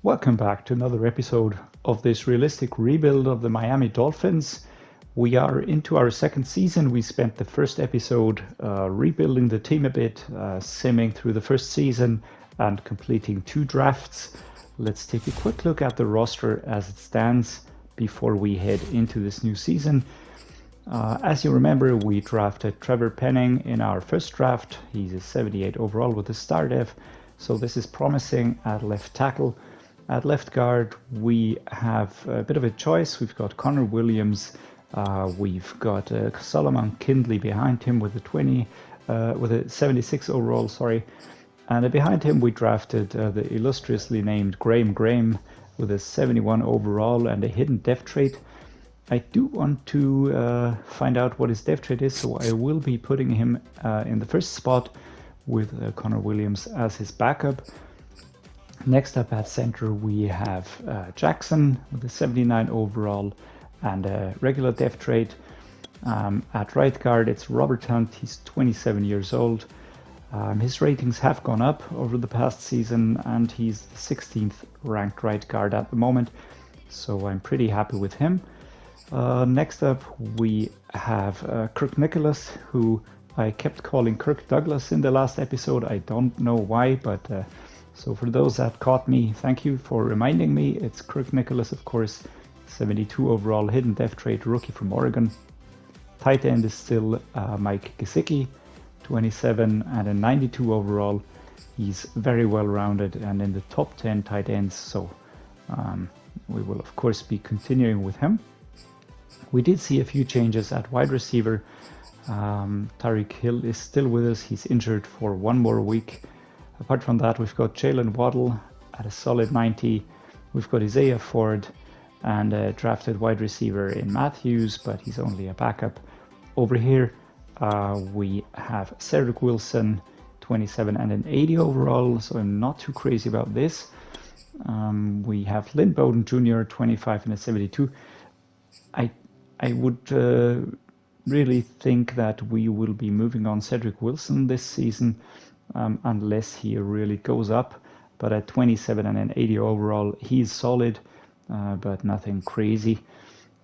Welcome back to another episode of this realistic rebuild of the Miami Dolphins. We are into our second season. We spent the first episode rebuilding the team a bit, simming through the first season and completing 2 drafts. Let's take a quick look at the roster as it stands before we head into this new season. As you remember, we drafted Trevor Penning in our first draft. He's a 78 overall with a star dev, so this is promising at left tackle. At left guard, we have a bit of a choice. We've got Conor Williams, we've got Solomon Kindley behind him with a 76 overall, and behind him we drafted the illustriously named Graeme Graham with a 71 overall and a hidden dev trait. I do want to find out what his dev trait is, so I will be putting him in the first spot with Conor Williams as his backup. Next up at center, we have Jackson with a 79 overall and a regular dev trait. At right guard, it's Robert Hunt. He's 27 years old. His ratings have gone up over the past season, and he's the 16th ranked right guard at the moment, so I'm pretty happy with him. Next up, we have Kirk Nicholas, who I kept calling Kirk Douglas in the last episode. I don't know why, but so for those that caught me, thank you for reminding me. It's Kirk Nicholas, of course, 72 overall, hidden dev trait, rookie from Oregon. Tight end is still Mike Gesicki, 27 and a 92 overall. He's very well rounded and in the top 10 tight ends, so we will of course be continuing with him. We did see a few changes at wide receiver. Tyreek Hill is still with us. He's injured for 1 more week. Apart from that, we've got Jalen Waddle at a solid 90. We've got Isaiah Ford and a drafted wide receiver in Matthews, but he's only a backup. Over here, we have Cedric Wilson, 27 and an 80 overall, so I'm not too crazy about this. We have Lynn Bowden Jr., 25 and a 72. I would really think that we will be moving on Cedric Wilson this season, unless he really goes up. But at 27 and an 80 overall, he's solid, but nothing crazy.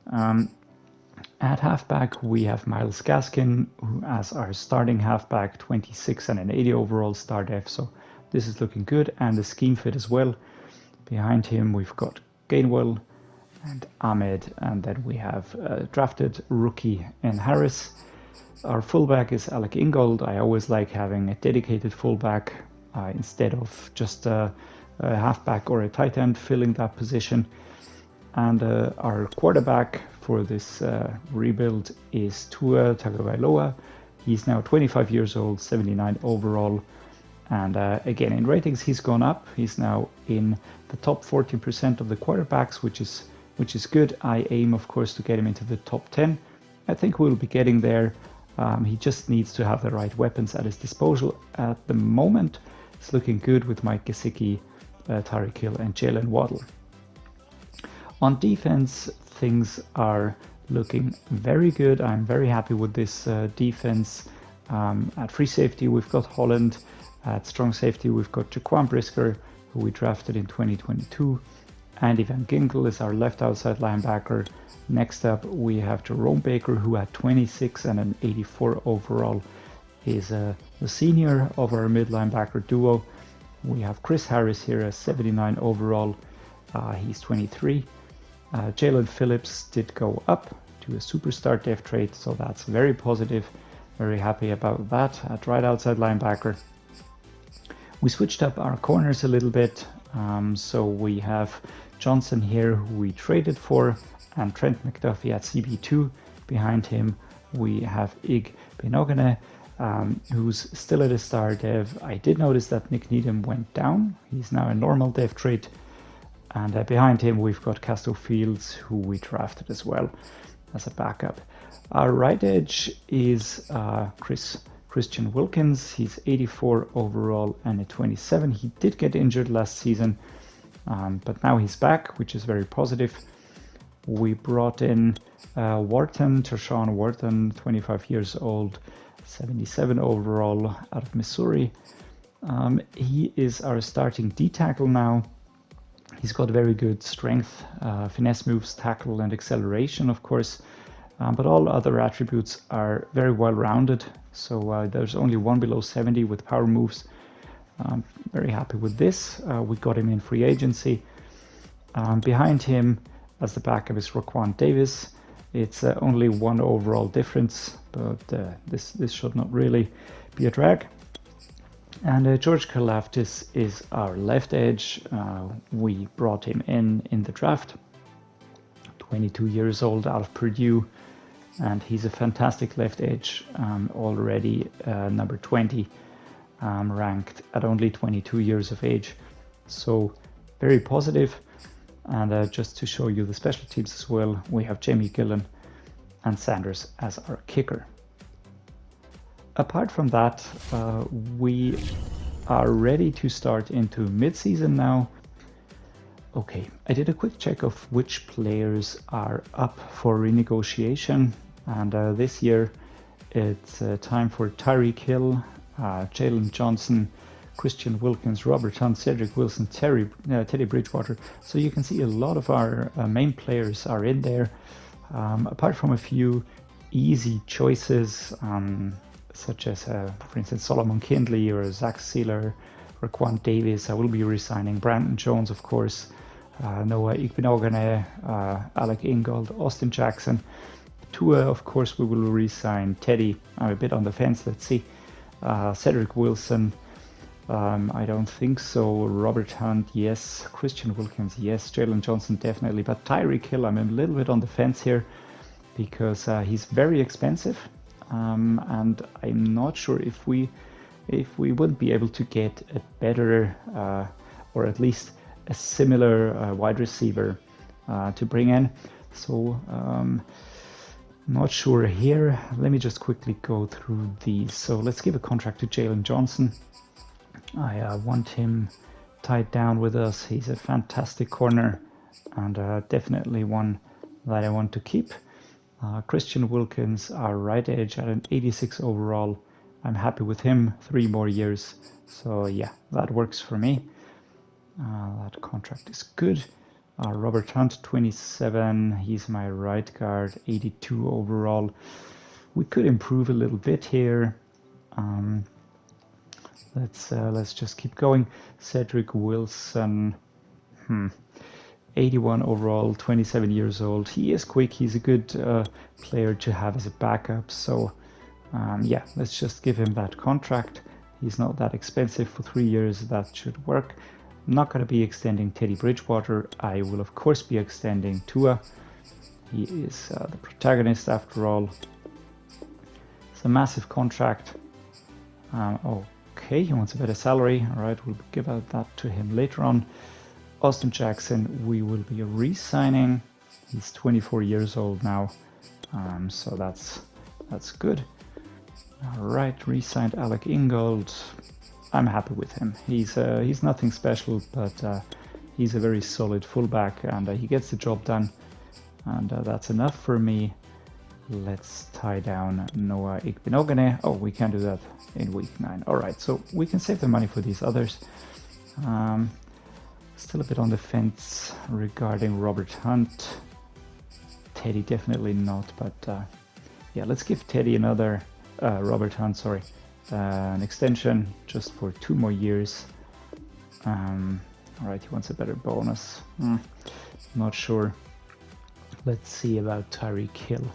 At halfback, we have Myles Gaskin as our starting halfback, 26 and an 80 overall star def, so this is looking good, and the scheme fit as well. Behind him, we've got Gainwell and Ahmed, and then we have drafted rookie N. Harris. Our fullback is Alec Ingold. I always like having a dedicated fullback instead of just a halfback or a tight end filling that position. And our quarterback for this rebuild is Tua Tagovailoa. He's now 25 years old, 79 overall. And again, in ratings, he's gone up. He's now in the top 14% of the quarterbacks, which is good. I aim, of course, to get him into the top 10. I think we'll be getting there. He just needs to have the right weapons at his disposal. At the moment, it's looking good with Mike Gesicki, Tyreek Hill, and Jalen Waddle. On defense, things are looking very good. I'm very happy with this defense. At free safety, we've got Holland. At strong safety, we've got Jaquan Brisker, who we drafted in 2022. Andy Van Ginkel is our left outside linebacker. Next up, we have Jerome Baker, who at 26 and an 84 overall is the senior of our mid linebacker duo. We have Chris Harris here, a 79 overall. He's 23. Jalen Phillips did go up to a superstar dev trait, so that's very positive. Very happy about that. At right outside linebacker, we switched up our corners a little bit. So we have Johnson here, who we traded for, and Trent McDuffie at CB2. Behind him, we have Ig Benogene, who's still at a star dev. I did notice that Nick Needham went down. He's now a normal dev trait. And behind him, we've got Casto Fields, who we drafted as well as a backup. Our right edge is Christian Wilkins. He's 84 overall and a 27. He did get injured last season, but now he's back, which is very positive. We brought in Wharton, Tershawn Wharton, 25 years old, 77 overall out of Missouri. He is our starting D tackle now. He's got very good strength, finesse moves, tackle, and acceleration, of course. But all other attributes are very well rounded. So there's only one below 70 with power moves. Very happy with this. We got him in free agency. Behind him, as the backup, is Raquan Davis. It's only one overall difference, but this should not really be a drag. And George Karlaftis is our left edge. We brought him in the draft. 22 years old, out of Purdue, and he's a fantastic left edge, already number 20, ranked at only 22 years of age. So very positive. And just to show you the special teams as well, we have Jamie Gillen and Sanders as our kicker. Apart from that, we are ready to start into mid-season now. Okay, I did a quick check of which players are up for renegotiation, and this year it's time for Tyreek Hill, Jalen Johnson, Christian Wilkins, Robert Hunt, Cedric Wilson, Teddy Bridgewater. So you can see a lot of our main players are in there, apart from a few easy choices, such as, for instance, Solomon Kindley or Zach Sealer, Raquan Davis. I will be resigning Brandon Jones, of course, Noah Igbinoghene, Alec Ingold, Austin Jackson. Tua, of course, we will resign. Teddy, I'm a bit on the fence, let's see. Cedric Wilson, I don't think so. Robert Hunt, yes. Christian Wilkins, yes. Jalen Johnson, definitely. But Tyreek Hill, I'm a little bit on the fence here because he's very expensive, and I'm not sure if we wouldn't be able to get a better or at least a similar wide receiver to bring in. So not sure here. Let me just quickly go through these. So let's give a contract to Jalen Johnson. I want him tied down with us. He's a fantastic corner and definitely one that I want to keep. Christian Wilkins, our right edge, at an 86 overall. I'm happy with him. 3 more years. So yeah, that works for me. That contract is good. Robert Hunt, 27. He's my right guard, 82 overall. We could improve a little bit here. Let's just keep going. Cedric Wilson, 81 overall, 27 years old. He is quick. He's a good player to have as a backup. So yeah, let's just give him that contract. He's not that expensive for 3 years. That should work. I'm not going to be extending Teddy Bridgewater. I will of course be extending Tua. He is the protagonist after all. It's a massive contract. Okay, he wants a better salary. All right, we'll give out that to him later on. Austin Jackson, we will be re-signing. He's 24 years old now, so that's good. All right, re-signed Alec Ingold. I'm happy with him. He's nothing special, but he's a very solid fullback, and he gets the job done, and that's enough for me. Let's tie down Noah Igbinoghene. Oh, we can't do that in week 9. All right, so we can save the money for these others. Still a bit on the fence regarding Robert Hunt. Teddy definitely not, but yeah, let's give Teddy another, Robert Hunt, sorry, an extension just for 2 more years. All right, he wants a better bonus. Not sure. Let's see about Tyreek Hill.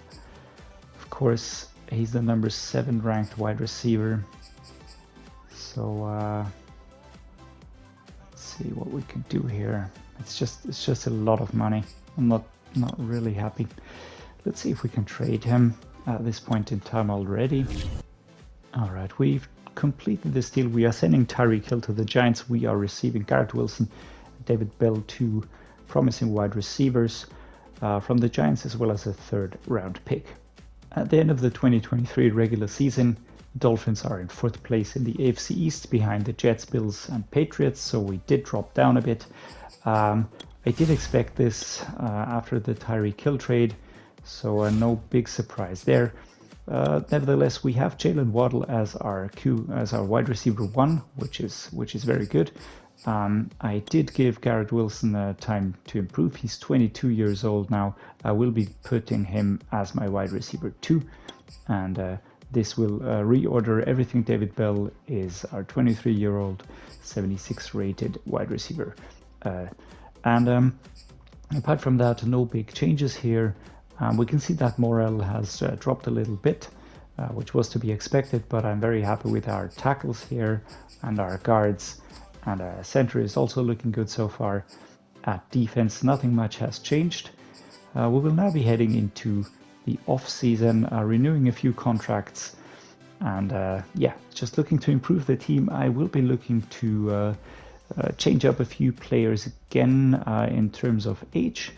Of course, he's the number 7 ranked wide receiver. So let's see what we can do here. It's just a lot of money. I'm not really happy. Let's see if we can trade him at this point in time already. All right, we've completed this deal. We are sending Tyreek Hill to the Giants. We are receiving Garrett Wilson, David Bell, 2 promising wide receivers from the Giants, as well as a 3rd round pick. At the end of the 2023 regular season, Dolphins are in 4th place in the AFC East behind the Jets, Bills, and Patriots, so we did drop down a bit. I did expect this after the Tyreek Hill trade, so no big surprise there. Nevertheless, we have Jalen Waddle as our wide receiver 1, which is very good. I did give Garrett Wilson time to improve. He's 22 years old now. I will be putting him as my wide receiver 2, and this will reorder everything. David Bell is our 23-year-old, 76 rated wide receiver. And apart from that, no big changes here. We can see that morale has dropped a little bit, which was to be expected, but I'm very happy with our tackles here and our guards. And center is also looking good so far. At defense, nothing much has changed. We will now be heading into the off season, renewing a few contracts, and yeah, just looking to improve the team. I will be looking to change up a few players again in terms of age,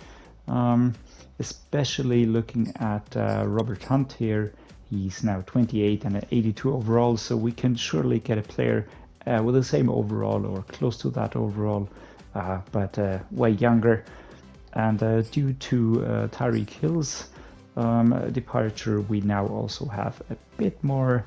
especially looking at Robert Hunt here. He's now 28 and an 82 overall, so we can surely get a player with the same overall or close to that overall, but way younger. And due to Tyreek Hill's departure, we now also have a bit more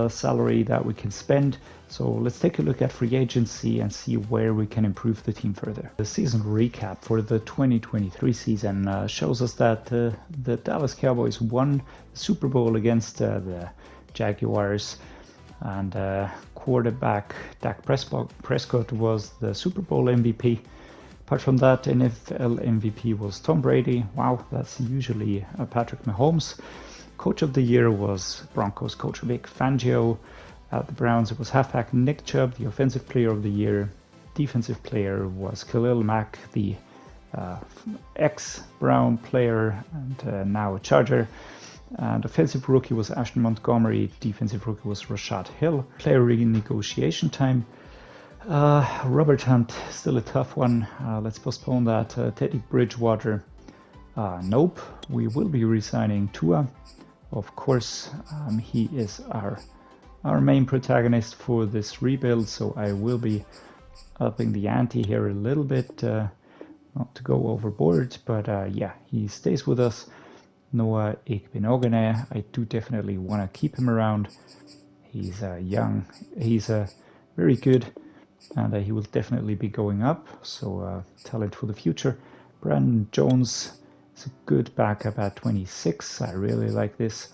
salary that we can spend. So let's take a look at free agency and see where we can improve the team further. The season recap for the 2023 season shows us that the Dallas Cowboys won the Super Bowl against the Jaguars, and quarterback Dak Prescott was the Super Bowl MVP. Apart from that, NFL MVP was Tom Brady. Wow, that's usually Patrick Mahomes. Coach of the year was Broncos coach Vic Fangio. At the Browns, it was halfback Nick Chubb, the offensive player of the year. Defensive player was Khalil Mack, the ex-Brown player and now a Charger. And offensive rookie was Ashton Montgomery. Defensive rookie was Rashad Hill. Player renegotiation time. Robert Hunt, still a tough one. Let's postpone that. Teddy Bridgewater. Nope. We will be re-signing Tua. Of course, he is our main protagonist for this rebuild, so I will be upping the ante here a little bit, not to go overboard, but yeah, he stays with us. Noah Ekbenogene, I do definitely want to keep him around. He's young, he's very good, and he will definitely be going up, so talent for the future. Brandon Jones is a good backup at 26. I really like this.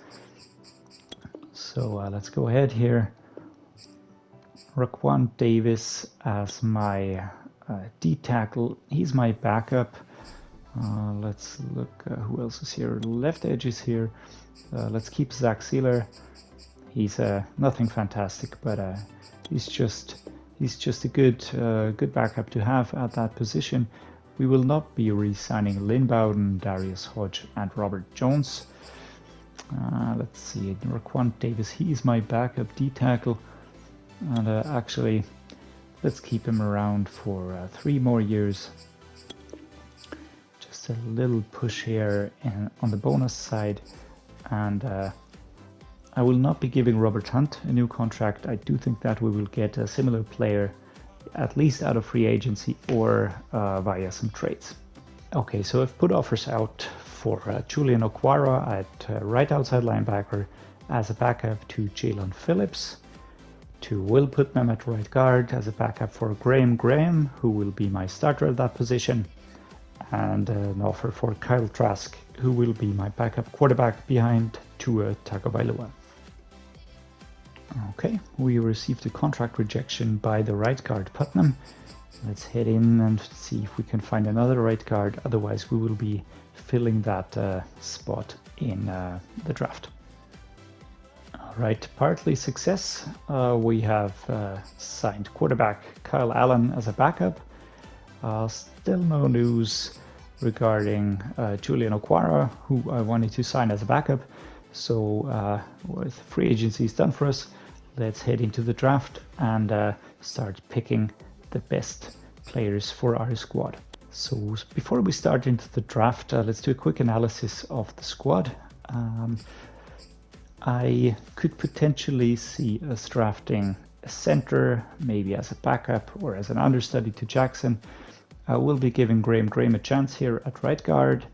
So let's go ahead here. Raquan Davis as my D tackle. He's my backup. Let's look who else is here. Left edge is here. Let's keep Zach Sealer. He's nothing fantastic, but he's just a good backup to have at that position. We will not be re-signing Lynn Bowden, Darius Hodge, and Robert Jones. Let's see, Raquan Davis, he's my backup D tackle, and actually let's keep him around for 3 more years. Just a little push here on the bonus side, and I will not be giving Robert Hunt a new contract. I do think that we will get a similar player, at least out of free agency or via some trades. Okay, so I've put offers out for Julian Okwara at right outside linebacker as a backup to Jalen Phillips, to Will Putnam at right guard as a backup for Graeme Graham, who will be my starter at that position, and an offer for Kyle Trask, who will be my backup quarterback behind Tua Tagovailoa. Okay, we received a contract rejection by the right guard Putnam. Let's head in and see if we can find another right guard. Otherwise, we will be filling that spot in the draft. All right, partly success. We have signed quarterback Kyle Allen as a backup. Still no news regarding Julian Okwara, who I wanted to sign as a backup. So with free agency is done for us, let's head into the draft and start picking the best players for our squad. So before we start into the draft, let's do a quick analysis of the squad. I could potentially see us drafting a center, maybe as a backup or as an understudy to Jackson. I will be giving Graeme Graham a chance here at right guard,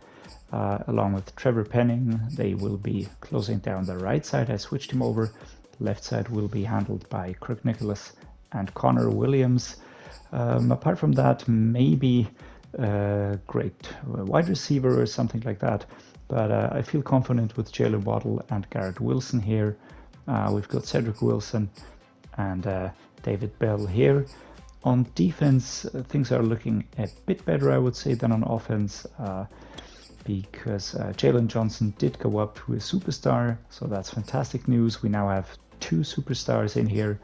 along with Trevor Penning. They will be closing down the right side. I switched him over. Left side will be handled by Kirk Nicholas and Conor Williams. Apart from that, maybe a great wide receiver or something like that. But I feel confident with Jalen Waddle and Garrett Wilson here. We've got Cedric Wilson and David Bell here. On defense, things are looking a bit better, I would say, than on offense, because Jalen Johnson did go up to a superstar, so that's fantastic news. We now have 2 superstars in here.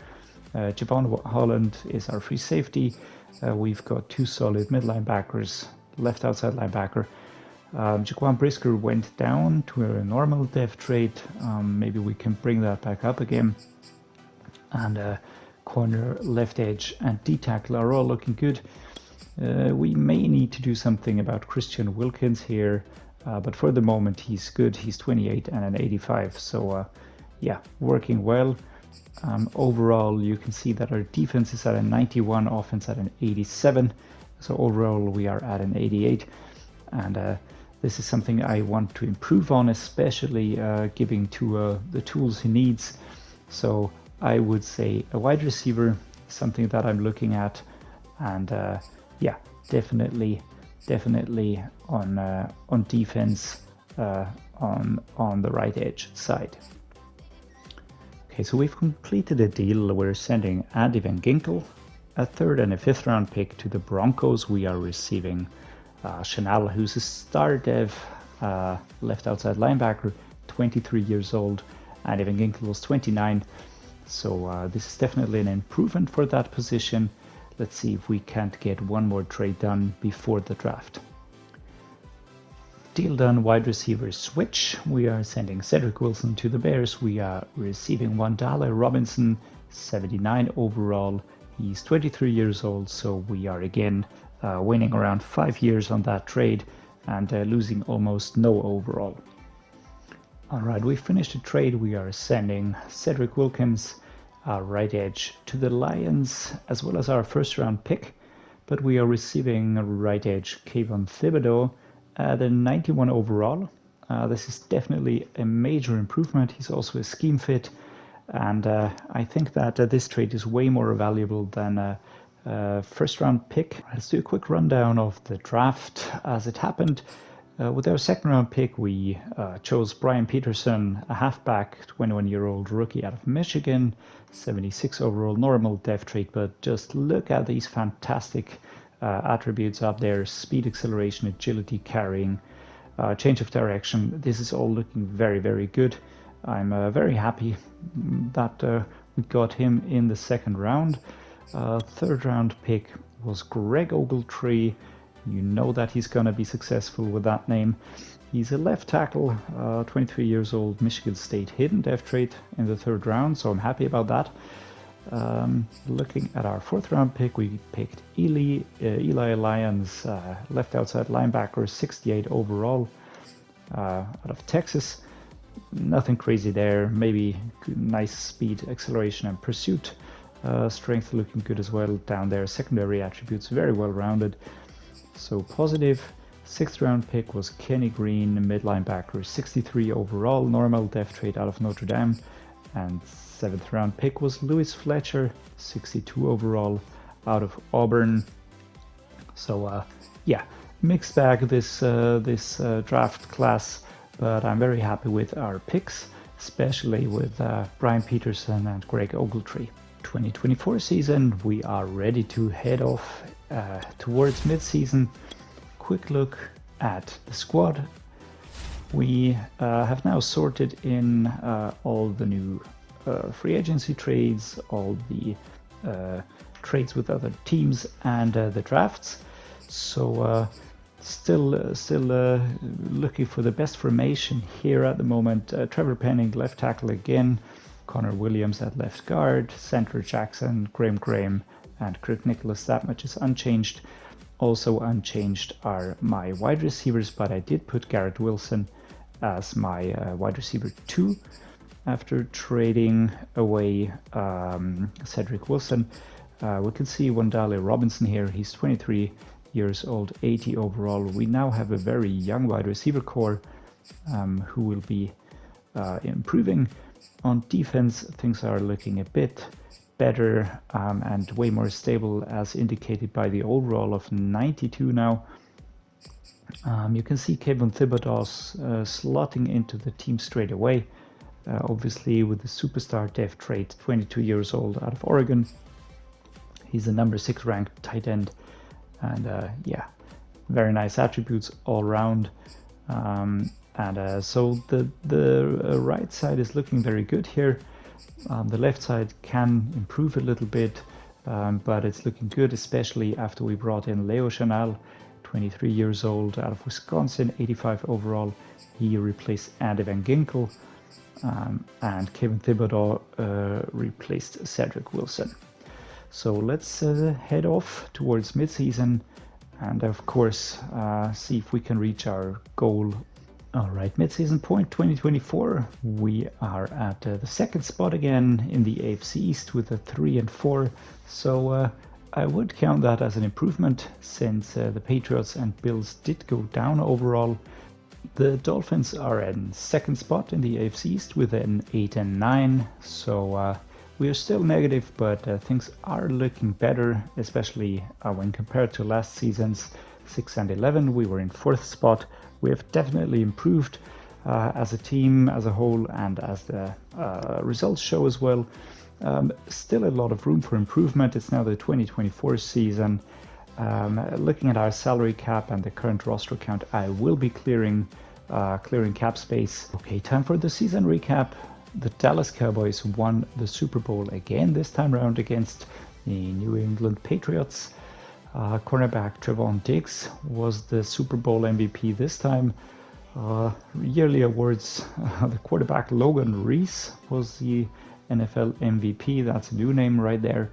Javon Holland is our free safety. We've got 2 solid mid linebackers, left outside linebacker. Jaquan Brisker went down to a normal depth trade. Maybe we can bring that back up again. And corner, left edge, and D-tackle are all looking good. We may need to do something about Christian Wilkins here, but for the moment he's good. He's 28 and an 85, so yeah, working well. Overall, you can see that our defense is at a 91, offense at an 87, so overall we are at an 88, and this is something I want to improve on, especially giving Tua the tools he needs. So I would say a wide receiver is something that I'm looking at, and yeah, definitely on defense on the right edge side. Okay, so we've completed a deal. We're sending Andy Van Ginkel, a 3rd and a 5th round pick to the Broncos. We are receiving Chanel, who's a star dev, left outside linebacker, 23 years old. Andy Van Ginkel was 29. So this is definitely an improvement for that position. Let's see if we can't get one more trade done before the draft. Deal done, wide receiver switch. We are sending Cedric Wilson to the Bears. We are receiving Wandale Robinson, 79 overall. He's 23 years old, so we are again winning around 5 years on that trade and losing almost no overall. Alright, we finished the trade. We are sending Cedric Wilkins, our right edge, to the Lions, as well as our 1st round pick, but we are receiving right edge Kayvon Thibodeau at a 91 overall. This is definitely a major improvement. He's also a scheme fit, and I think that this trade is way more valuable than a 1st round pick. Let's do a quick rundown of the draft as it happened. With our 2nd round pick, we chose Brian Peterson, a halfback, 21-year-old rookie out of Michigan, 76 overall, normal depth trait, but just look at these fantastic attributes up there: speed, acceleration, agility, carrying, change of direction. This is all looking very, very good. I'm very happy that we got him in the 2nd round. 3rd round pick was Greg Ogletree. You know that he's going to be successful with that name. He's a left tackle, 23 years old, Michigan State, hidden depth trait in the 3rd round, so I'm happy about that. Looking at our 4th round pick, we picked Eli Lyons, left outside linebacker, 68 overall, out of Texas. Nothing crazy there, maybe nice speed, acceleration, and pursuit. Strength looking good as well down there. Secondary attributes very well rounded, so positive. 6th round pick was Kenny Green, mid linebacker, 63 overall, normal depth trait out of Notre Dame. And 7th round pick was Lewis Fletcher, 62 overall, out of Auburn. So yeah, mixed bag this draft class, but I'm very happy with our picks, especially with Brian Peterson and Greg Ogletree. 2024 season, we are ready to head off towards mid-season. Quick look at the squad. We have now sorted in all the new free agency trades, all the trades with other teams, and the drafts. So still looking for the best formation here at the moment. Trevor Penning, left tackle again. Conor Williams at left guard. Center Jackson, Graeme Graham, and Kirk Nicholas. That much is unchanged. Also unchanged are my wide receivers, but I did put Garrett Wilson as my wide receiver 2 after trading away Cedric Wilson. We can see Wandale Robinson here. He's 23 years old, 80 overall. We now have a very young wide receiver core who will be improving. On defense, things are looking a bit better and way more stable, as indicated by the overall of 92 now. You can see Kevin Thibodeau's slotting into the team straight away. Obviously, with the superstar depth trait, 22 years old, out of Oregon. He's the number 6 ranked tight end, and yeah, very nice attributes all around. So the right side is looking very good here. The left side can improve a little bit, but it's looking good, especially after we brought in Leo Chanel, 23 years old, out of Wisconsin, 85 overall. He replaced Andy Van Ginkel, and Kevin Thibodeau replaced Cedric Wilson. So let's head off towards midseason and of course see if we can reach our goal. All right, midseason point 2024. We are at the second spot again in the AFC East with a 3-4. So I would count that as an improvement, since the Patriots and Bills did go down overall. The Dolphins are in second spot in the AFC East with an 8-9. So we are still negative, but things are looking better, especially when compared to last season's 6-11. We were in fourth spot. We have definitely improved as a team, as a whole, and as the results show as well. Still a lot of room for improvement. It's now the 2024 season. Looking at our salary cap and the current roster count, I will be clearing cap space. Okay, time for the season recap. The Dallas Cowboys won the Super Bowl again, this time around against the New England Patriots. Cornerback Trevon Diggs was the Super Bowl MVP this time. Yearly awards, the quarterback Logan Reese was the NFL MVP. That's a new name right there.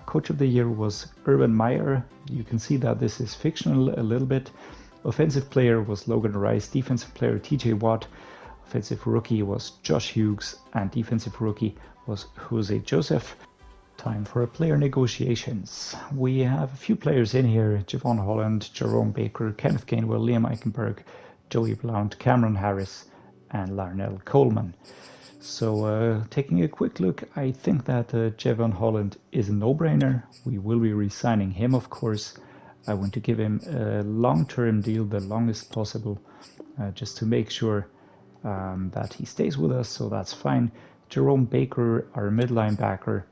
Coach of the Year was Urban Meyer. You can see that this is fictional a little bit. Offensive player was Logan Rice. Defensive player TJ Watt. Offensive rookie was Josh Hughes, and defensive rookie was Jose Joseph. Time for player negotiations. We have a few players in here: Javon Holland, Jerome Baker, Kenneth Gainwell, Liam Eichenberg, Joey Blount, Cameron Harris, and Larnell Coleman. So taking a quick look, I think that Javon Holland is a no-brainer. We will be re-signing him, of course. I want to give him a long-term deal, the longest possible, just to make sure that he stays with us, so that's fine. Jerome Baker, our mid linebacker,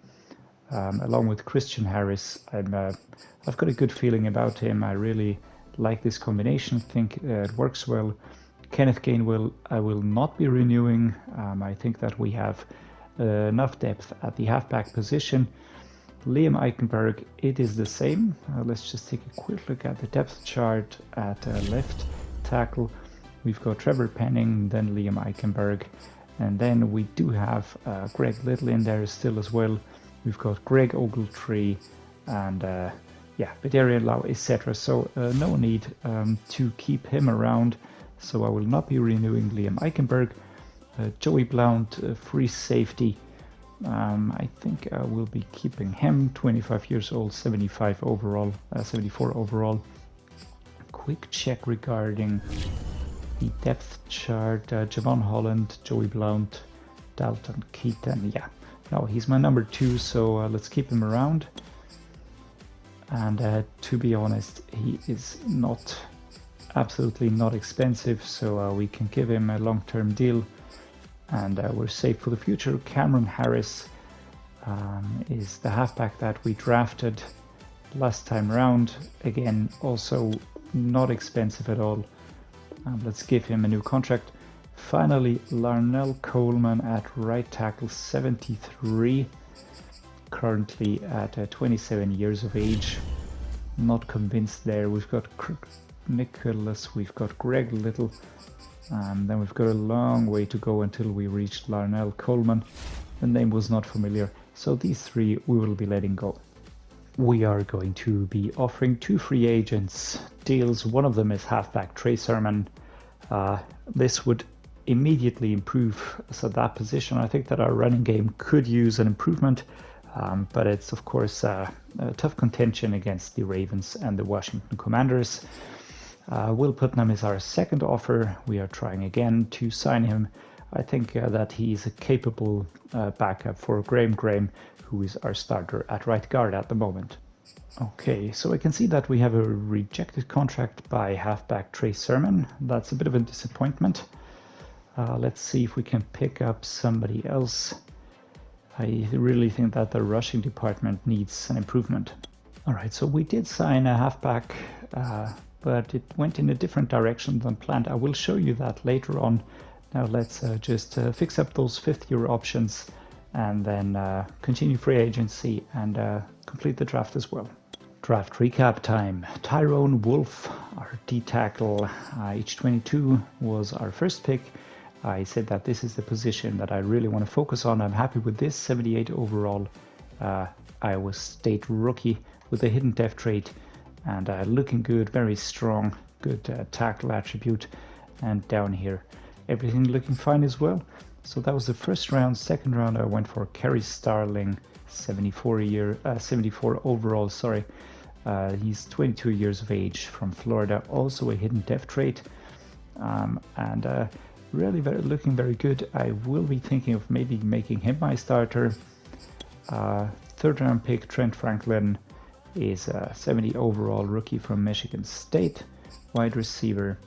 along with Christian Harris. I've got a good feeling about him. I really like this combination. Think it works well. Kenneth Gainwell, I will not be renewing. I think that we have enough depth at the halfback position. Liam Eichenberg, it is the same. Let's just take a quick look at the depth chart at left tackle. We've got Trevor Penning, then Liam Eichenberg, and then we do have Greg Little in there still as well. We've got Greg Ogletree and Badarian Lau, etc. So no need to keep him around. So I will not be renewing Liam Eichenberg. Joey Blount, free safety. I think I will be keeping him. 25 years old, 74 overall. Quick check regarding the depth chart. Javon Holland, Joey Blount, Dalton Keaton. Yeah, no, he's my number 2, so let's keep him around. And to be honest, he is absolutely not expensive, so we can give him a long-term deal, and we're safe for the future. Cameron Harris is the halfback that we drafted last time around. Again, also not expensive at all. Let's give him a new contract. Finally, Larnell Coleman at right tackle, 73, currently at 27 years of age. Not convinced there. We've got Kirk Nicholas, we've got Greg Little, and then we've got a long way to go until we reach Larnell Coleman. The name was not familiar, so these 3 we will be letting go. We are going to be offering 2 free agents deals. One of them is halfback Trey Sermon. This would immediately improve that position. I think that our running game could use an improvement, but it's of course a tough contention against the Ravens and the Washington Commanders. Will Putnam is our second offer. We are trying again to sign him. I think that he's a capable backup for Graeme Graham, who is our starter at right guard at the moment. Okay, so I can see that we have a rejected contract by halfback Trey Sermon. That's a bit of a disappointment. Let's see if we can pick up somebody else. I really think that the rushing department needs an improvement. All right, so we did sign a halfback, but it went in a different direction than planned. I will show you that later on. Now let's just fix up those fifth-year options and then continue free agency and complete the draft as well. Draft recap time. Tyrone Wolfe, our D-tackle, age 22, was our first pick. I said that this is the position that I really want to focus on. I'm happy with this 78 overall Iowa State rookie with a hidden depth trait and looking good, very strong, good tackle attribute. And down here, everything looking fine as well. So that was the first round. Second round, I went for Kerry Starling, 74 overall. Sorry, he's 22 years of age from Florida, also a hidden depth trait, and really looking very good. I will be thinking of maybe making him my starter. Third round pick Trent Franklin is a 70 overall rookie from Michigan State, wide receiver.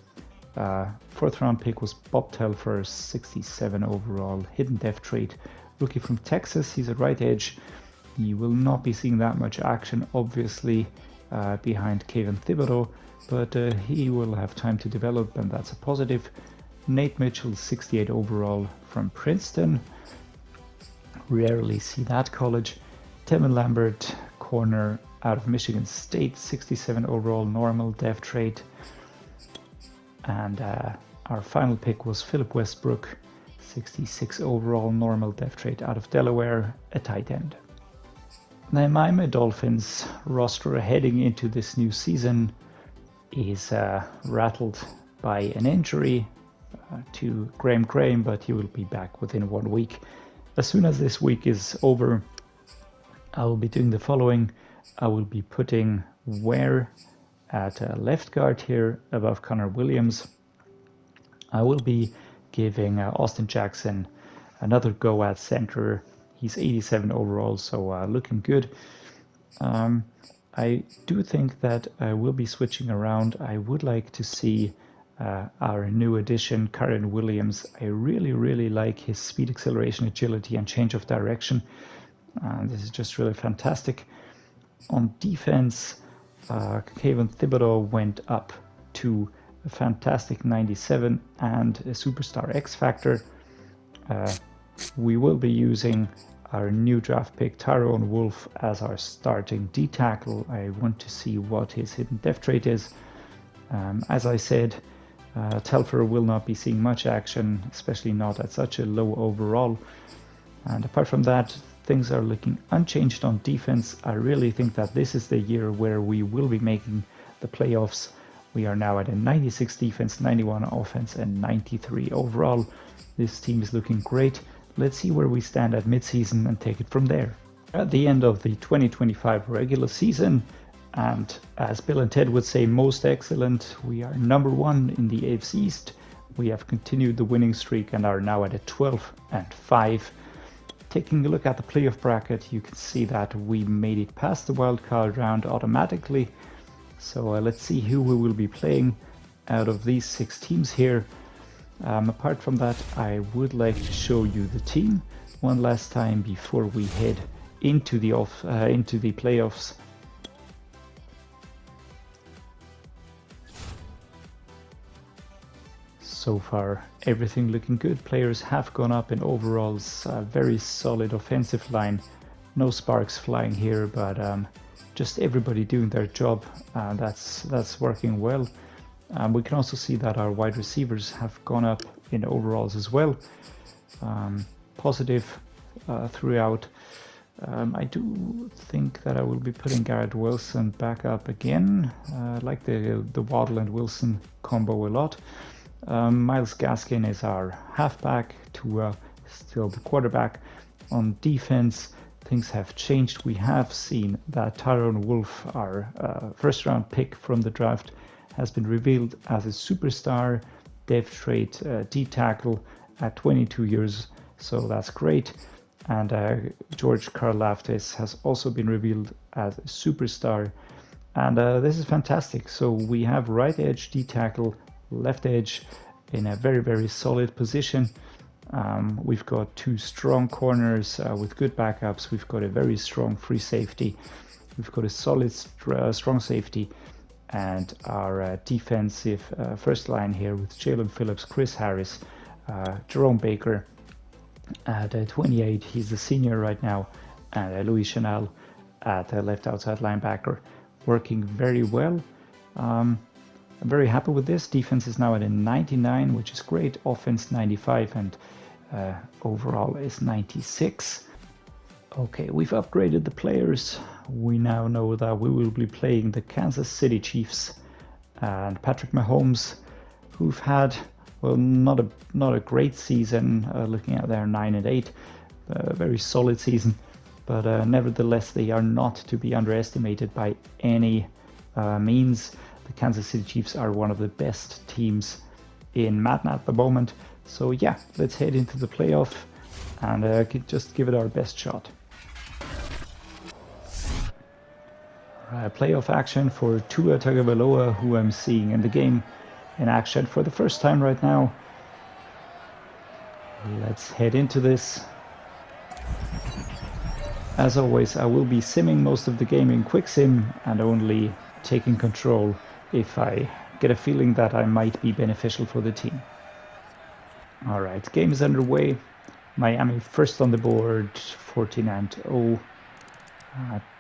Fourth round pick was Bob Telfer, 67 overall, hidden depth trait, rookie from Texas. He's a right edge. He will not be seeing that much action, obviously, behind Kayvon Thibodeau, but he will have time to develop, and that's a positive. Nate Mitchell, 68 overall from Princeton. Rarely see that college. Tevin Lambert, corner out of Michigan State, 67 overall, normal depth trait. And our final pick was Philip Westbrook, 66 overall, normal depth trait out of Delaware, a tight end. The Miami Dolphins roster heading into this new season is rattled by an injury to Graeme Graham, but he will be back within 1 week. As soon as this week is over, I will be doing the following. I will be putting Ware at left guard here above Conor Williams. I will be giving Austin Jackson another go at center. He's 87 overall, so looking good. I do think that I will be switching around. I would like to see our new addition, Conor Williams. I really like his speed, acceleration, agility, and change of direction. This is just really fantastic. On defense, Kayvon Thibodeau went up to a fantastic 97 and a superstar X Factor. We will be using our new draft pick Tyrone Wolfe as our starting D-tackle. I want to see what his hidden depth trait is. As I said, Telfer will not be seeing much action, especially not at such a low overall. And apart from that, things are looking unchanged on defense. I really think that this is the year where we will be making the playoffs. We are now at a 96 defense, 91 offense, and 93 overall. This team is looking great. Let's see where we stand at midseason and take it from there. At the end of the 2025 regular season, and as Bill and Ted would say, most excellent, we are number 1 in the AFC East. We have continued the winning streak and are now at a 12-5. Taking a look at the playoff bracket, you can see that we made it past the wildcard round automatically. So let's see who we will be playing out of these 6 teams here. Apart from that, I would like to show you the team one last time before we head into the playoffs. So far, everything looking good. Players have gone up in overalls. Very solid offensive line. No sparks flying here, but just everybody doing their job. That's working well. We can also see that our wide receivers have gone up in overalls as well. Positive throughout. I do think that I will be putting Garrett Wilson back up again. I like the Waddle and Wilson combo a lot. Myles Gaskin is our halfback, Tua still the quarterback. On defense, things have changed. We have seen that Tyrone Wolfe, our first round pick from the draft, has been revealed as a superstar depth trait D-tackle, at 22 years, so that's great. And George Karlaftis has also been revealed as a superstar. And this is fantastic. So we have right edge, D tackle, left edge in a very, very solid position. We've got two strong corners with good backups. We've got a very strong free safety. We've got a solid, strong safety. And our defensive first line here with Jalen Phillips, Chris Harris, Jerome Baker at 28. He's a senior right now. And Louis Chanel at left outside linebacker, working very well. I'm very happy with this. Defense is now at a 99, which is great. Offense 95, and overall is 96. Okay, we've upgraded the players. We now know that we will be playing the Kansas City Chiefs and Patrick Mahomes, who've had, well, not a great season. Looking at their 9-8, a very solid season, but nevertheless they are not to be underestimated by any means. The Kansas City Chiefs are one of the best teams in Madden at the moment. So yeah, let's head into the playoff and just give it our best shot. Playoff action for Tua Tagovailoa, who I'm seeing in the game in action for the first time right now. Let's head into this. As always, I will be simming most of the game in quick sim and only taking control if I get a feeling that I might be beneficial for the team. Alright, game is underway. Miami first on the board, 14-0.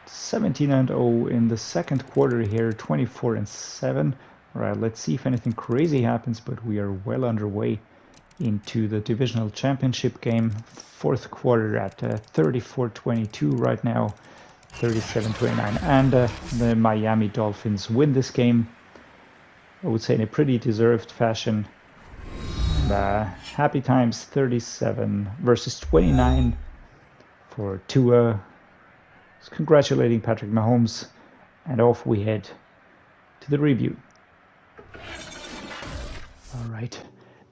17-0 in the second quarter here, 24-7. Alright, let's see if anything crazy happens, but we are well underway into the Divisional Championship game. Fourth quarter at 34-22 right now, 37-29. And the Miami Dolphins win this game, I would say in a pretty deserved fashion. Happy times, 37 versus 29 for Tua. Congratulating Patrick Mahomes, and off we head to the review. All right,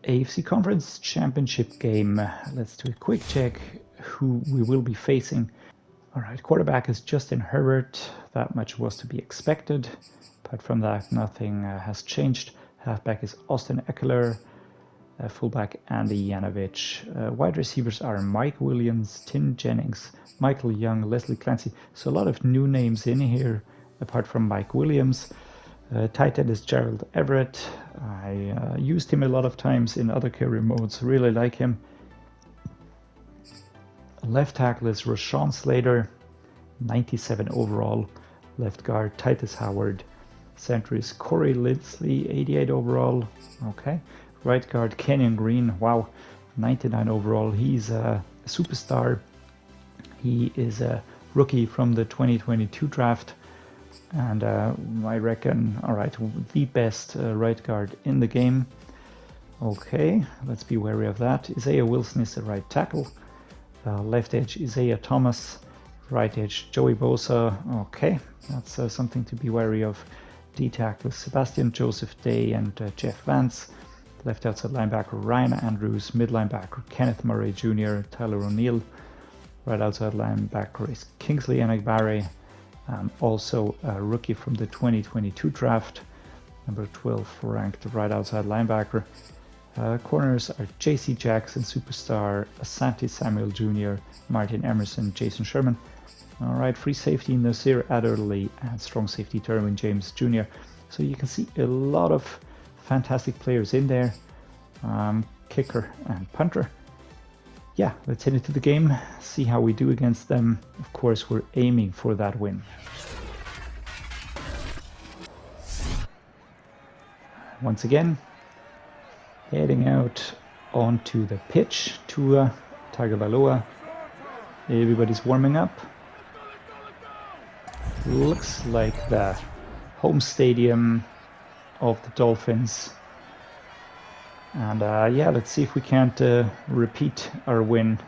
AFC Conference Championship game. Let's do a quick check who we will be facing. All right, quarterback is Justin Herbert. That much was to be expected. Apart from that, nothing has changed. Halfback is Austin Eckler. Fullback Andy Yanovich. Wide receivers are Mike Williams, Tim Jennings, Michael Young, Leslie Clancy. So a lot of new names in here, apart from Mike Williams. Tight end is Gerald Everett. I used him a lot of times in other career modes. Really like him. Left tackle is Rashawn Slater, 97 overall. Left guard Titus Howard. Center is Corey Linsley, 88 overall. Okay. Right guard Kenyon Green, wow, 99 overall. He's a superstar. He is a rookie from the 2022 draft, and I reckon, all right, the best right guard in the game. Okay, let's be wary of that. Isaiah Wilson is the right tackle. Left edge Isaiah Thomas. Right edge Joey Bosa. Okay, that's something to be wary of. D tackle Sebastian Joseph Day and Jeff Vance. Left outside linebacker Ryan Andrews, mid linebacker Kenneth Murray Jr., Tyler O'Neill. Right outside linebacker is Kingsley Enagbare, also a rookie from the 2022 draft, number 12 ranked right outside linebacker. Corners are J.C. Jackson, superstar, Asante Samuel Jr., Martin Emerson, Jason Sherman. All right, free safety Nasir Adderley, and strong safety Derwin James Jr. So you can see a lot of fantastic players in there. Kicker and punter. Yeah, let's head into the game, see how we do against them. Of course, we're aiming for that win. Once again, heading out onto the pitch. Tua Tagovailoa. Everybody's warming up. Looks like the home stadium of the Dolphins. And yeah, let's see if we can't repeat our win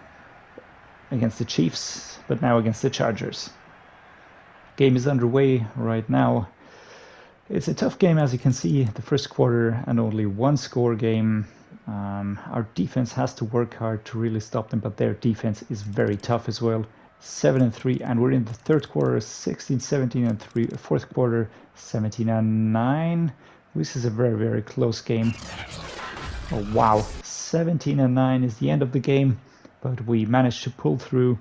against the Chiefs, but now against the Chargers. Game is underway right now. It's a tough game, as you can see, the first quarter, and only one score game. Our defense has to work hard to really stop them, but their defense is very tough as well. 7-3, and we're in the third quarter, 16-17 and 3. Fourth quarter, 17-9. This is a very, very close game. Oh wow, 17-9 is the end of the game, but we managed to pull through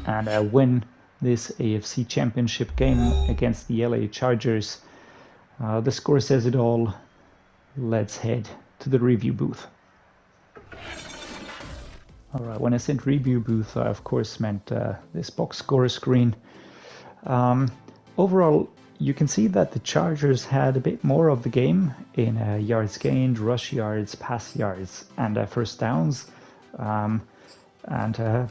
and win this AFC Championship game against the LA Chargers. The score says it all. Let's head to the review booth. All right, when I said review booth, I of course meant this box score screen. Overall, you can see that the Chargers had a bit more of the game in yards gained, rush yards, pass yards, and first downs.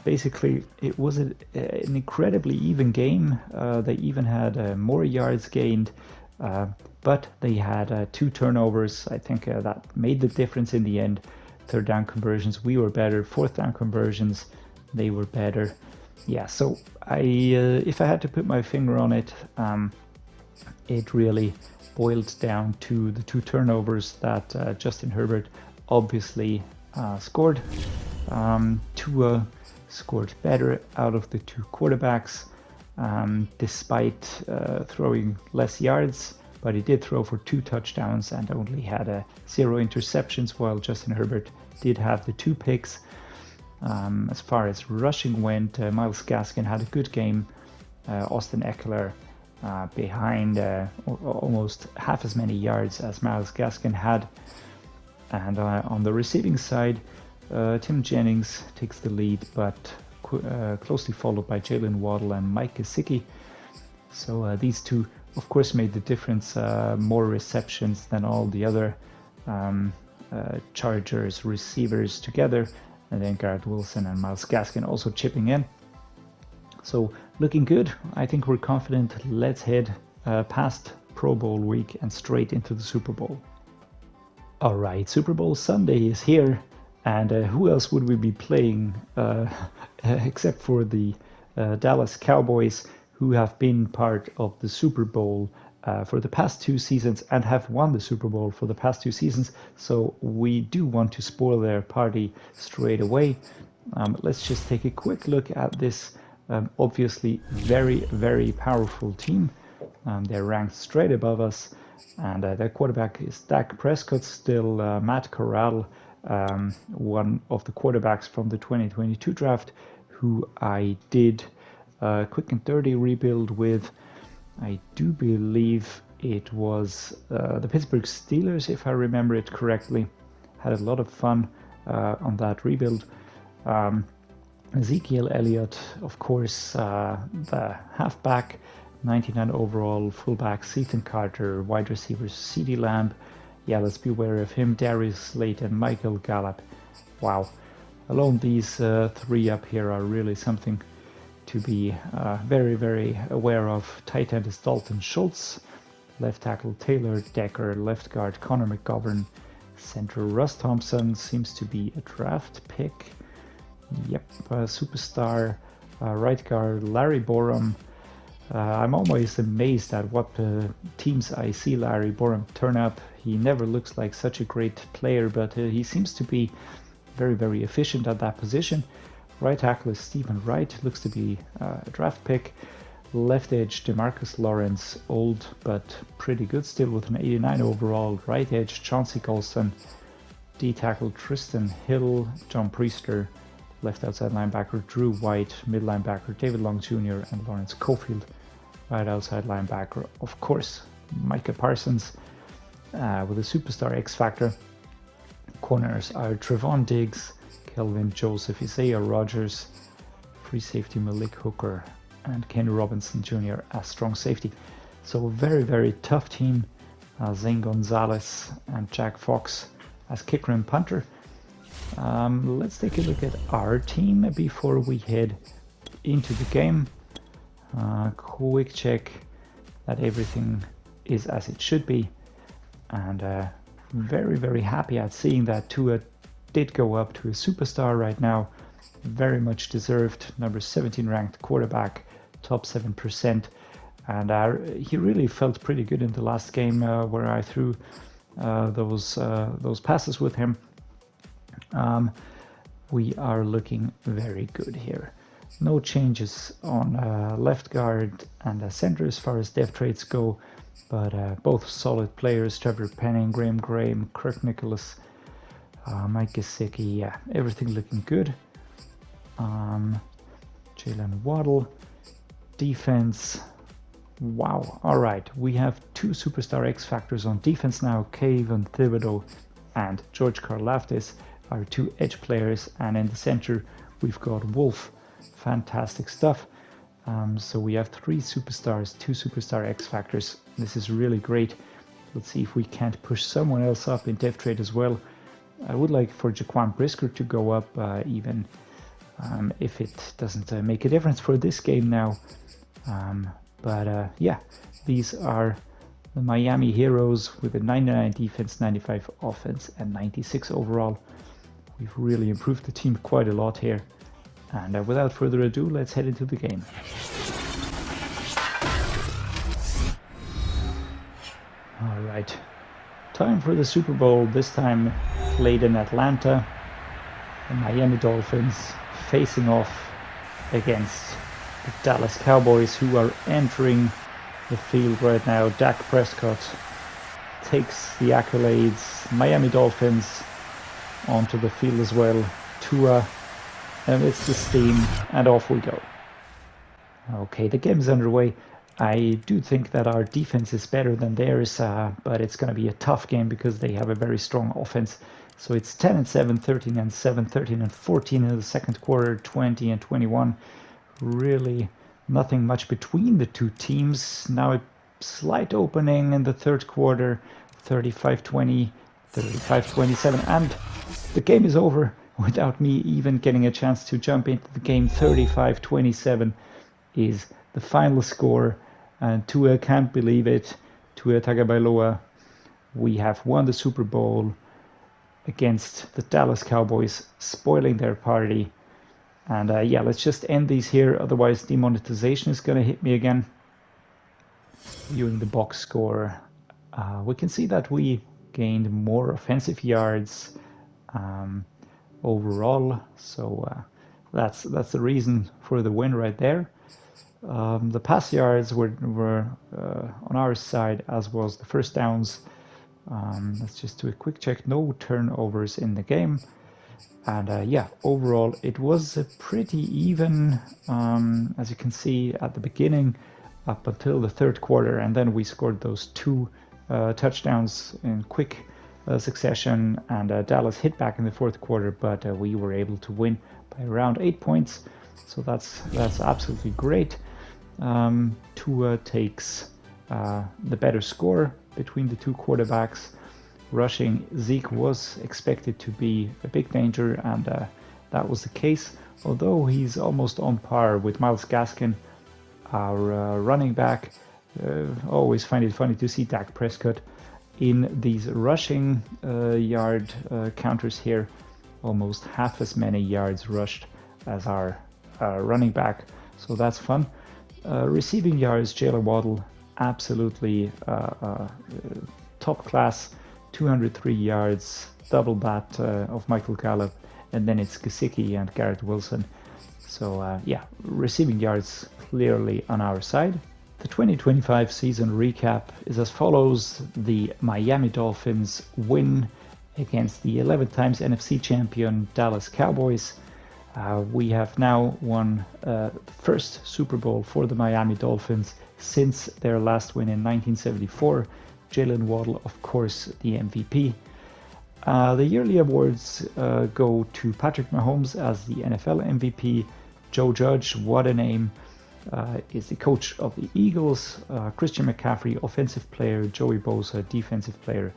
Basically, it was an incredibly even game. They even had more yards gained, but they had 2 turnovers. I think that made the difference in the end. Third down conversions, we were better. Fourth down conversions, they were better. Yeah, so if I had to put my finger on it, it really boiled down to the 2 turnovers that Justin Herbert obviously scored. Tua scored better out of the 2 quarterbacks, despite throwing less yards, but he did throw for 2 touchdowns and only had 0 interceptions, while Justin Herbert did have the 2 picks. As far as rushing went, Myles Gaskin had a good game. Austin Eckler behind almost half as many yards as Myles Gaskin had. And on the receiving side, Tim Jennings takes the lead, but closely followed by Jalen Waddle and Mike Gesicki. So these 2, of course, made the difference. More receptions than all the other Chargers receivers together, and then Garrett Wilson and Myles Gaskin also chipping in. So looking good. I think we're confident. Let's head past Pro Bowl week and straight into the Super Bowl. All right, Super Bowl Sunday is here, and who else would we be playing except for the Dallas Cowboys, who have been part of the Super Bowl for the past 2 seasons and have won the Super Bowl for the past 2 seasons. So we do want to spoil their party straight away. Let's just take a quick look at this obviously very, very powerful team. They're ranked straight above us, and their quarterback is Dak Prescott, still Matt Corral, one of the quarterbacks from the 2022 draft, who I did quick and dirty rebuild with. I do believe it was the Pittsburgh Steelers, if I remember it correctly. Had a lot of fun on that rebuild. Ezekiel Elliott, of course, the halfback, 99 overall, fullback Seaton Carter, wide receivers CeeDee Lamb. Yeah, let's be aware of him. Darius Slate and Michael Gallup. Wow, alone these 3 up here are really something to be very, very aware of. Tight end is Dalton Schultz, left tackle Taylor Decker, left guard Connor McGovern, center Russ Thompson seems to be a draft pick. Yep, superstar. Right guard Larry Borum. I'm always amazed at what teams I see Larry Borum turn up. He never looks like such a great player, but he seems to be very, very efficient at that position. Right tackle is Stephen Wright, looks to be a draft pick. Left edge DeMarcus Lawrence, old but pretty good still with an 89 overall. Right edge Chauncey Golston. D tackle Tristan Hill, John Priester. Left outside linebacker Drew White. Mid linebacker David Long Jr. and Lawrence Cofield. Right outside linebacker, of course, Micah Parsons with a superstar X Factor. Corners are Trevon Diggs, Kelvin Joseph, Isaiah Rogers, free safety Malik Hooker, and Ken Robinson Jr. as strong safety. So a very, very tough team. Zane Gonzalez and Jack Fox as kicker and punter. Let's take a look at our team before we head into the game. Quick check that everything is as it should be, and very, very happy at seeing that Tua did go up to a superstar right now. Very much deserved. Number 17 ranked quarterback, top 7%, and he really felt pretty good in the last game where I threw those passes with him. We are looking very good here. No changes on left guard and center as far as depth traits go, but both solid players, Trevor Penning, Graeme Graham, Kirk Nicholas, Mike Gesicki, yeah, everything looking good. Jalen Waddle, defense, wow, all right, we have 2 superstar X factors on defense now, Kayvon Thibodeau and George Karlaftis, our 2 edge players, and in the center we've got Wolf. Fantastic stuff. So we have 3 superstars, 2 superstar X factors. This is really great. Let's see if we can't push someone else up in depth trait as well. I would like for Jaquan Brisker to go up, even if it doesn't make a difference for this game now. Yeah, these are the Miami Heroes with a 99 defense, 95 offense, and 96 overall. We've really improved the team quite a lot here. And without further ado, let's head into the game. All right, time for the Super Bowl, this time played in Atlanta. The Miami Dolphins facing off against the Dallas Cowboys, who are entering the field right now. Dak Prescott takes the accolades. Miami Dolphins onto the field as well. Tua amidst the steam, and off we go. Okay, the game is underway. I do think that our defense is better than theirs, but it's going to be a tough game because they have a very strong offense. So it's 10-7, 13-7, 13-14 in the second quarter, 20-21. Really nothing much between the 2 teams. Now a slight opening in the third quarter, 35-20, 35-27, and the game is over without me even getting a chance to jump into the game. 35-27 is the final score, and Tua can't believe it. Tua Tagovailoa, we have won the Super Bowl against the Dallas Cowboys, spoiling their party. And yeah, let's just end these here, otherwise demonetization is going to hit me again. Viewing the box score, we can see that we gained more offensive yards overall, so that's the reason for the win right there. The pass yards were on our side, as was the first downs. Let's just do a quick check. No turnovers in the game, and yeah, overall it was a pretty even, as you can see at the beginning, up until the third quarter, and then we scored those 2 touchdowns in quick succession, and Dallas hit back in the fourth quarter, but we were able to win by around 8 points, so that's absolutely great. Tua takes the better score between the 2 quarterbacks. Rushing, Zeke was expected to be a big danger, and that was the case, although he's almost on par with Myles Gaskin, our running back. Always find it funny to see Dak Prescott in these rushing yard counters here. Almost half as many yards rushed as our running back, so that's fun. Receiving yards, Jalen Waddle, absolutely top class, 203 yards, double that of Michael Gallup, and then it's Gesicki and Garrett Wilson. So yeah, receiving yards clearly on our side. The 2025 season recap is as follows. The Miami Dolphins win against the 11 times NFC champion Dallas Cowboys. We have now won the first Super Bowl for the Miami Dolphins since their last win in 1974. Jalen Waddle, of course, the MVP. The yearly awards go to Patrick Mahomes as the NFL MVP. Joe Judge, what a name, is the coach of the Eagles. Christian McCaffrey, offensive player. Joey Bosa, defensive player,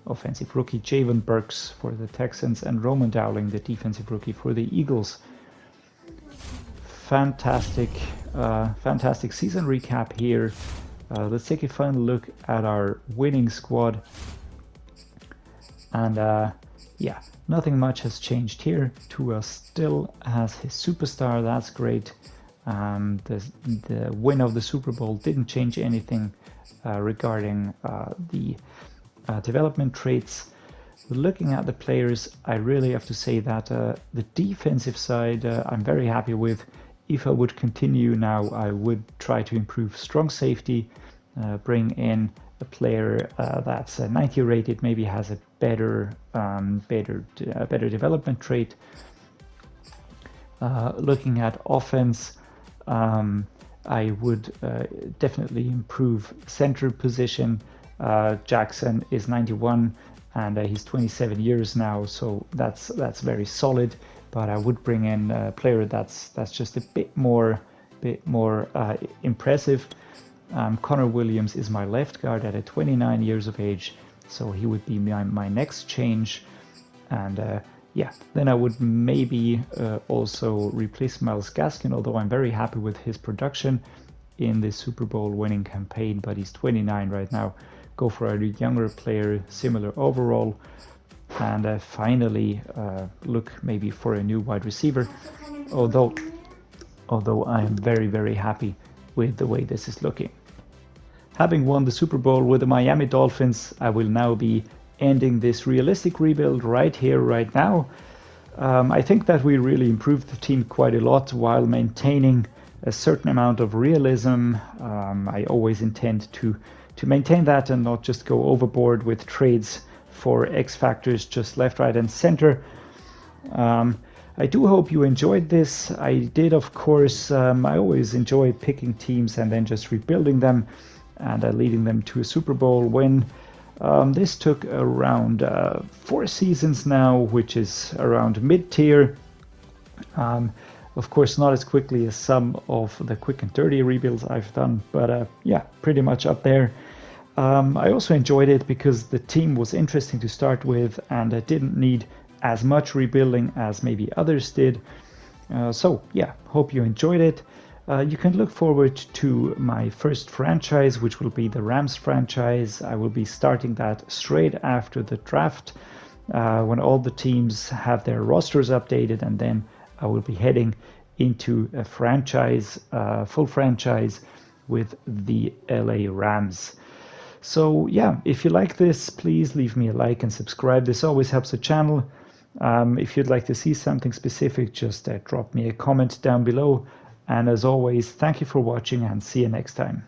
offensive rookie. Javon Burks for the Texans, and Roman Dowling, the defensive rookie for the Eagles. Fantastic season recap here. Let's take a final look at our winning squad. And yeah, nothing much has changed here. Tua still has his superstar, that's great. The win of the Super Bowl didn't change anything regarding the development traits. Looking at the players, I really have to say that the defensive side I'm very happy with. If I would continue now, I would try to improve strong safety, bring in a player that's 90 rated, maybe has a better development trait. Looking at offense, I would definitely improve center position. Jackson is 91 and he's 27 years now, so that's very solid. But I would bring in a player that's just a bit more impressive. Conor Williams is my left guard at 29 years of age, so he would be my next change. And yeah, then I would maybe also replace Myles Gaskin, although I'm very happy with his production in the Super Bowl winning campaign, but he's 29 right now. Go for a younger player, similar overall. And finally, look maybe for a new wide receiver, although I'm very happy with the way this is looking. Having won the Super Bowl with the Miami Dolphins, I will now be ending this realistic rebuild right here, right now. I think that we really improved the team quite a lot while maintaining a certain amount of realism. I always intend to maintain that and not just go overboard with trades for X factors just left, right, and center. I do hope you enjoyed this. I did, of course. I always enjoy picking teams and then just rebuilding them and leading them to a Super Bowl win. This took around 4 seasons now, which is around mid-tier. Of course, not as quickly as some of the quick and dirty rebuilds I've done, but yeah, pretty much up there. I also enjoyed it because the team was interesting to start with and I didn't need as much rebuilding as maybe others did. So yeah, hope you enjoyed it. You can look forward to my first franchise, which will be the Rams franchise. I will be starting that straight after the draft, when all the teams have their rosters updated, and then I will be heading into a franchise, full franchise with the LA Rams. So yeah, if you like this, please leave me a like and subscribe. This always helps the channel. If you'd like to see something specific, just drop me a comment down below. And as always, thank you for watching and see you next time.